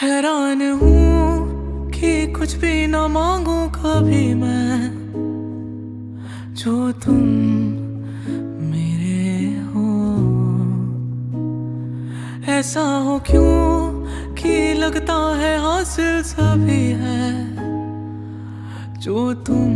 हैरान हूँ कि कुछ भी ना मांगू कभी मैं, जो तुम मेरे हो। ऐसा हो क्यों कि लगता है हासिल सभी है, जो तुम